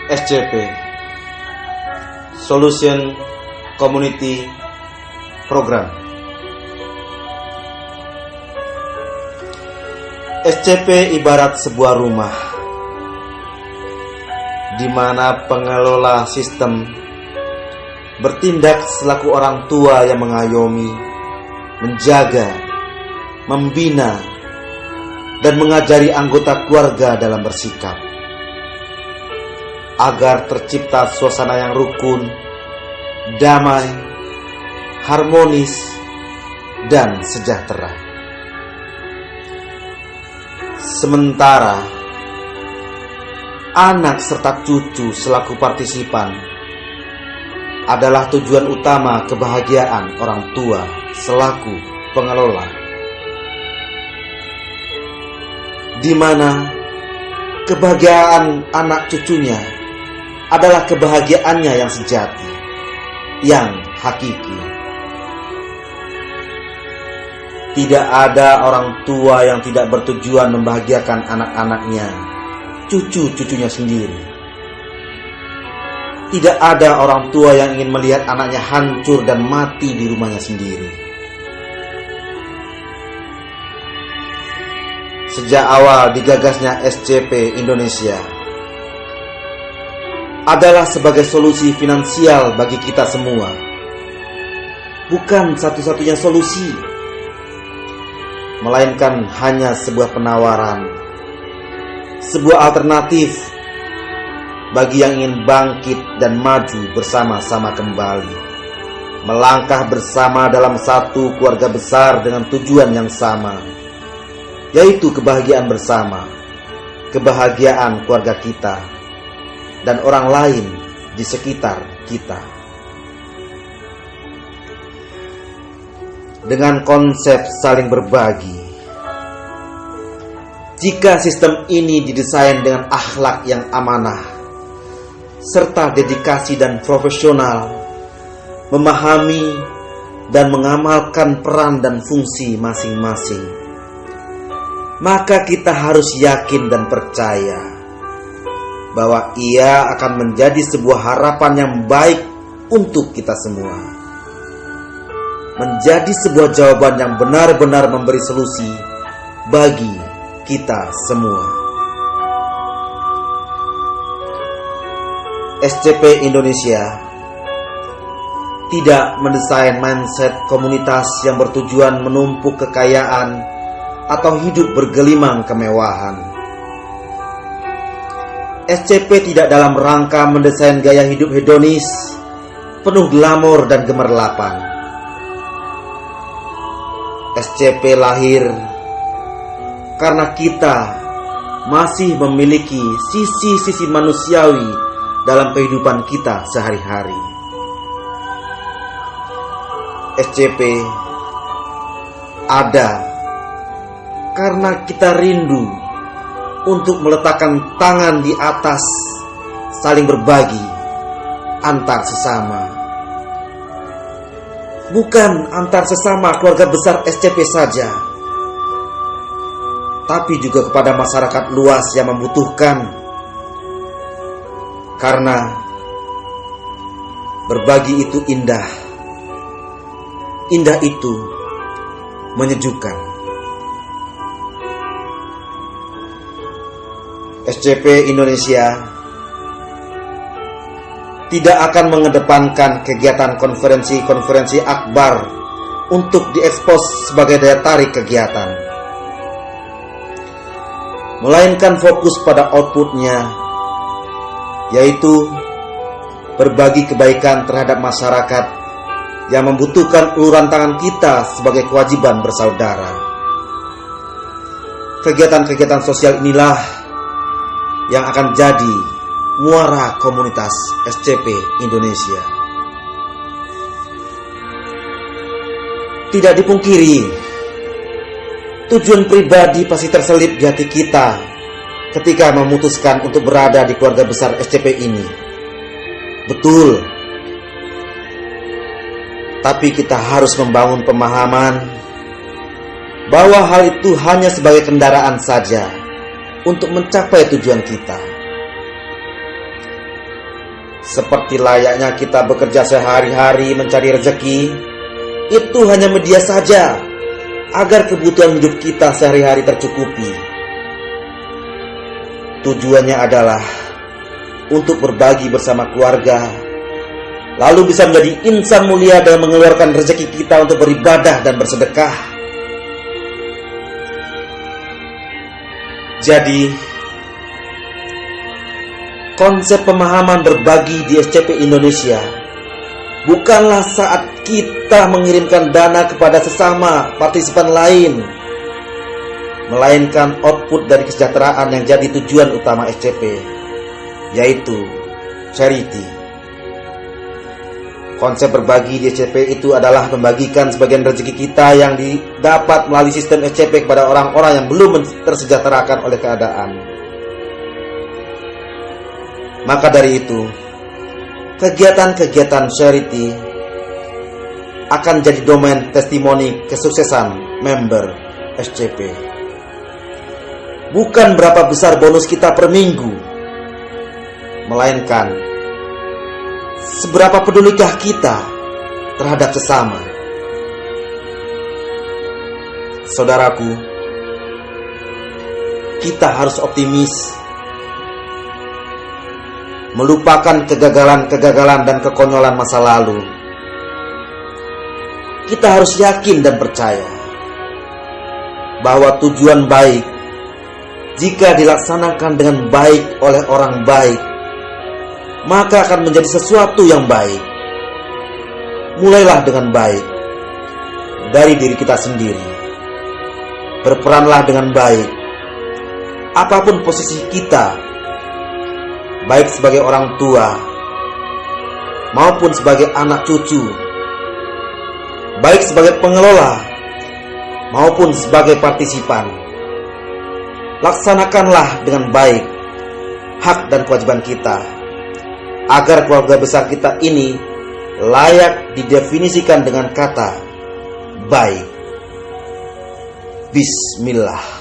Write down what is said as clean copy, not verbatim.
SCP Solution Community Program. SCP ibarat sebuah rumah di mana pengelola sistem bertindak selaku orang tua yang mengayomi, menjaga, membina, dan mengajari anggota keluarga dalam bersikap agar tercipta suasana yang rukun, damai, harmonis, dan sejahtera. Sementara anak serta cucu selaku partisipan adalah tujuan utama kebahagiaan orang tua selaku pengelola, di mana kebahagiaan anak cucunya adalah kebahagiaannya yang sejati, yang hakiki. Tidak ada orang tua yang tidak bertujuan membahagiakan anak-anaknya, cucu-cucunya sendiri. Tidak ada orang tua yang ingin melihat anaknya hancur dan mati di rumahnya sendiri. Sejak awal digagasnya SCP Indonesia adalah sebagai solusi finansial bagi kita semua. Bukan satu-satunya solusi, melainkan hanya sebuah penawaran, sebuah alternatif bagi yang ingin bangkit dan maju bersama-sama kembali, melangkah bersama dalam satu keluarga besar dengan tujuan yang sama, yaitu kebahagiaan bersama, kebahagiaan keluarga kita dan orang lain di sekitar kita. Dengan konsep saling berbagi, jika sistem ini didesain dengan akhlak yang amanah serta dedikasi dan profesional, memahami dan mengamalkan peran dan fungsi masing-masing, maka kita harus yakin dan percaya bahwa ia akan menjadi sebuah harapan yang baik untuk kita semua, menjadi sebuah jawaban yang benar-benar memberi solusi bagi kita semua. SCP Indonesia tidak mendesain mindset komunitas yang bertujuan menumpuk kekayaan atau hidup bergelimang kemewahan. SCP tidak dalam rangka mendesain gaya hidup hedonis, penuh glamor dan gemerlapan. SCP lahir karena kita masih memiliki sisi-sisi manusiawi dalam kehidupan kita sehari-hari. SCP ada karena kita rindu untuk meletakkan tangan di atas, saling berbagi antar sesama. Bukan antar sesama keluarga besar SCP saja, tapi juga kepada masyarakat luas yang membutuhkan. Karena berbagi itu indah. Indah itu menyejukkan. SCP Indonesia tidak akan mengedepankan kegiatan konferensi-konferensi akbar untuk diekspos sebagai daya tarik kegiatan, melainkan fokus pada outputnya, yaitu berbagi kebaikan terhadap masyarakat yang membutuhkan uluran tangan kita sebagai kewajiban bersaudara. Kegiatan-kegiatan sosial inilah yang akan jadi muara komunitas SCP Indonesia. Tidak dipungkiri, tujuan pribadi pasti terselip di hati kita ketika memutuskan untuk berada di keluarga besar SCP ini. Betul. Tapi kita harus membangun pemahaman bahwa hal itu hanya sebagai kendaraan saja untuk mencapai tujuan kita. Seperti layaknya kita bekerja sehari-hari mencari rezeki, itu hanya media saja agar kebutuhan hidup kita sehari-hari tercukupi. Tujuannya adalah untuk berbagi bersama keluarga, lalu bisa menjadi insan mulia dan mengeluarkan rezeki kita untuk beribadah dan bersedekah. Jadi, konsep pemahaman berbagi di SCP Indonesia bukanlah saat kita mengirimkan dana kepada sesama partisipan lain, melainkan output dari kesejahteraan yang jadi tujuan utama SCP, yaitu charity. Konsep berbagi di SCP itu adalah membagikan sebagian rezeki kita yang didapat melalui sistem SCP kepada orang-orang yang belum tersejahterakan oleh keadaan. Maka dari itu, kegiatan-kegiatan charity akan jadi domain testimoni kesuksesan member SCP. Bukan berapa besar bonus kita per minggu, melainkan seberapa pedulikah kita terhadap sesama. Saudaraku, kita harus optimis, melupakan kegagalan-kegagalan dan kekonyolan masa lalu. Kita harus yakin dan percaya bahwa tujuan baik, jika dilaksanakan dengan baik oleh orang baik, maka akan menjadi sesuatu yang baik. Mulailah dengan baik dari diri kita sendiri. Berperanlah dengan baik, apapun posisi kita, baik sebagai orang tua maupun sebagai anak cucu, baik sebagai pengelola maupun sebagai partisipan. Laksanakanlah dengan baik hak dan kewajiban kita, agar keluarga besar kita ini layak didefinisikan dengan kata baik. Bismillah.